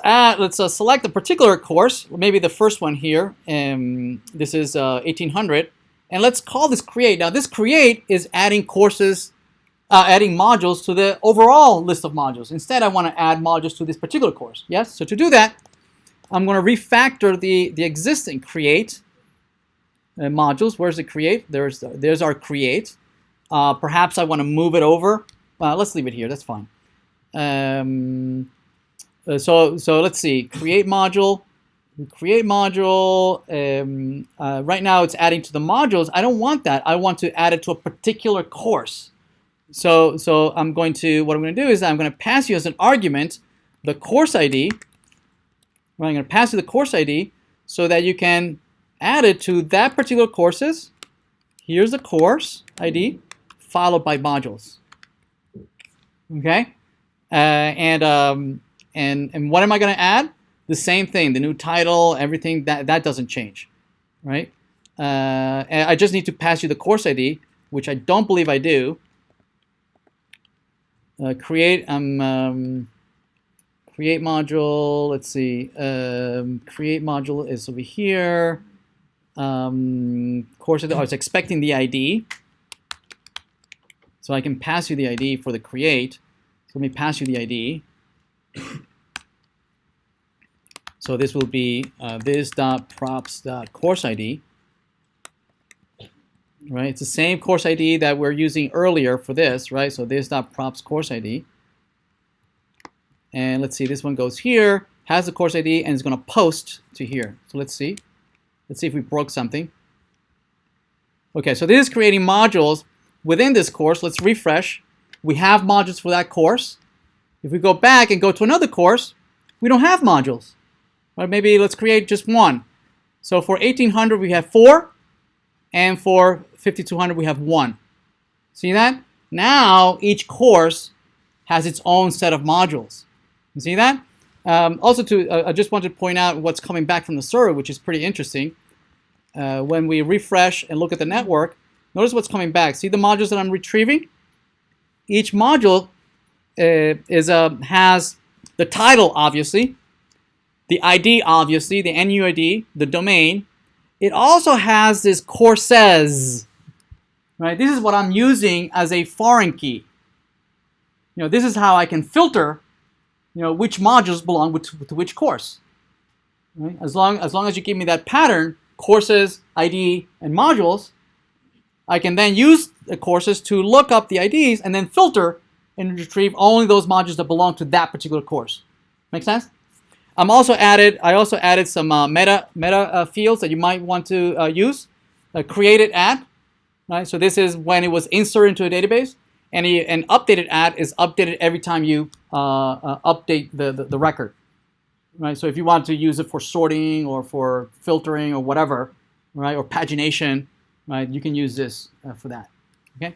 let's select a particular course, maybe the first one here. This is 1800, and let's call this create. Now this create is adding courses, adding modules to the overall list of modules. Instead, I want to add modules to this particular course. Yes. So to do that, I'm going to refactor the existing create modules. Where's the create? There's our create. Perhaps I want to move it over. Let's leave it here. That's fine. So let's see. Create module. Create module. Right now it's adding to the modules. I don't want that. I want to add it to a particular course. So what I'm going to do is I'm going to pass you as an argument the course ID. Right, I'm going to pass you the course ID so that you can add it to that particular courses. Here's the course ID followed by modules. Okay, and what am I going to add? The same thing, the new title, everything that doesn't change, right? And I just need to pass you the course ID, which I don't believe I do. Create module. Let's see. Create module is over here. Course ID. I was expecting the ID, so I can pass you the ID for the create. So let me pass you the ID. So this will be this.props.course ID. Right, it's the same course ID that we're using earlier for this, right? So this.props course ID. And let's see, this one goes here, has the course ID, and it's going to post to here. So let's see. Let's see if we broke something. Okay, so this is creating modules within this course. Let's refresh. We have modules for that course. If we go back and go to another course, we don't have modules. Or maybe let's create just one. So for 1800 we have 4, and for 5200 we have 1. See that? Now each course has its own set of modules. You see that? Also, I just wanted to point out what's coming back from the server, which is pretty interesting. When we refresh and look at the network, notice what's coming back. See the modules that I'm retrieving? Each module has the title, obviously, the ID, obviously, the NUID, the domain. It also has this courses, right? This is what I'm using as a foreign key. This is how I can filter, which modules belong to which course. Right? As long as you give me that pattern, courses, ID, and modules, I can then use the courses to look up the IDs and then filter and retrieve only those modules that belong to that particular course. Make sense? I also added some meta fields that you might want to use. Created at, right? So this is when it was inserted into a database, and an updated at is updated every time you update the record, right? So if you want to use it for sorting or for filtering or whatever, right, or pagination, right, you can use this for that. Okay.